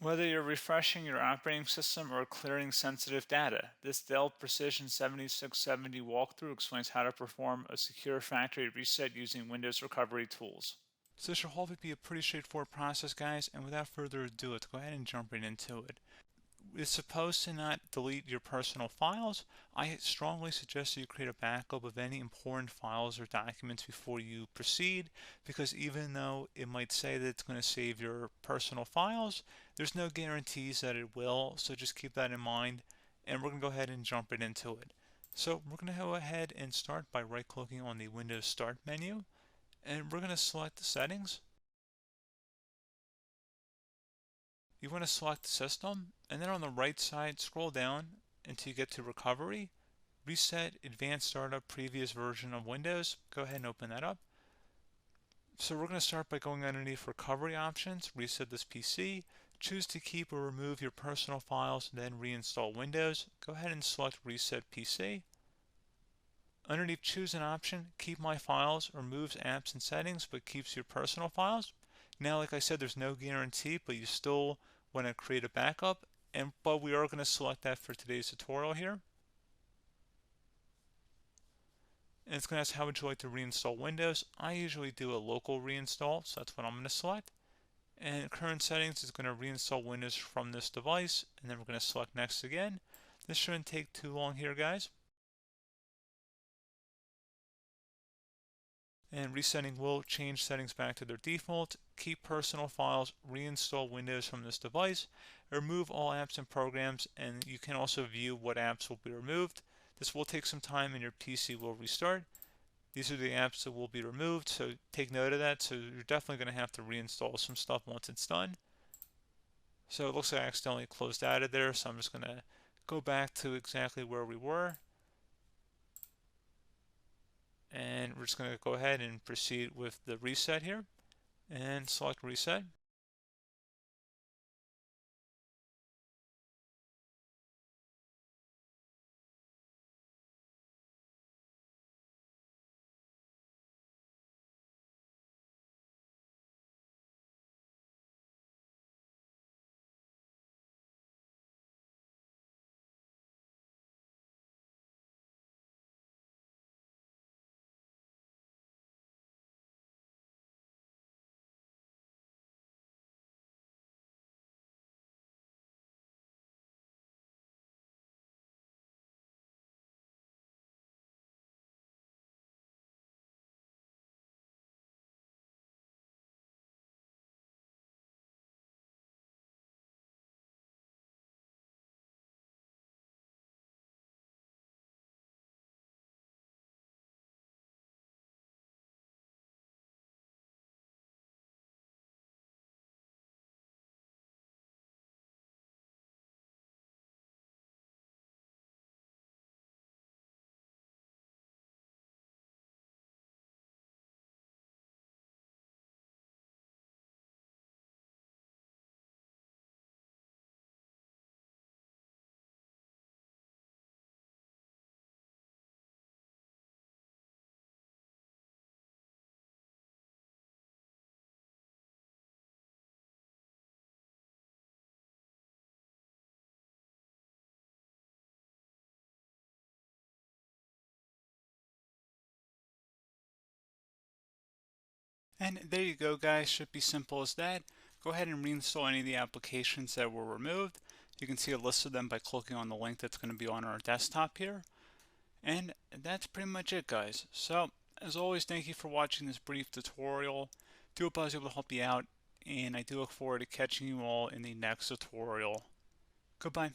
Whether you're refreshing your operating system or clearing sensitive data, this Dell Precision 7670 walkthrough explains how to perform a secure factory reset using Windows recovery tools. So this should hopefully be a pretty straightforward process, guys, and without further ado, let's go ahead and jump right into it. It's supposed to not delete your personal files. I strongly suggest that you create a backup of any important files or documents before you proceed, because even though it might say that it's going to save your personal files, there's no guarantees that it will, so just keep that in mind, and we're going to go ahead and jump right into it. So we're going to go ahead and start by right-clicking on the Windows Start menu, and we're going to select the settings. You want to select System, and then on the right side, scroll down until you get to Recovery. Reset Advanced Startup Previous Version of Windows. Go ahead and open that up. So we're going to start by going underneath Recovery Options, reset this PC, choose to keep or remove your personal files, then reinstall Windows. Go ahead and select Reset PC. Underneath Choose an option, Keep My Files removes apps and settings but keeps your personal files. Now, like I said, there's no guarantee, but you still want to create a backup, but we are going to select that for today's tutorial here. And it's going to ask how would you like to reinstall Windows. I usually do a local reinstall, so that's what I'm going to select. And current settings is going to reinstall Windows from this device, and then we're going to select next again. This shouldn't take too long here, guys. And resetting will change settings back to their default, keep personal files, reinstall Windows from this device, remove all apps and programs, and you can also view what apps will be removed. This will take some time and your PC will restart. These are the apps that will be removed, so take note of that. So you're definitely going to have to reinstall some stuff once it's done. So it looks like I accidentally closed out of there, so I'm just going to go back to exactly where we were. And we're just going to go ahead and proceed with the reset here and select reset. And there you go, guys. Should be simple as that. Go ahead and reinstall any of the applications that were removed. You can see a list of them by clicking on the link that's going to be on our desktop here. And that's pretty much it, guys. So, as always, thank you for watching this brief tutorial. Do hope I was able to help you out, and I do look forward to catching you all in the next tutorial. Goodbye.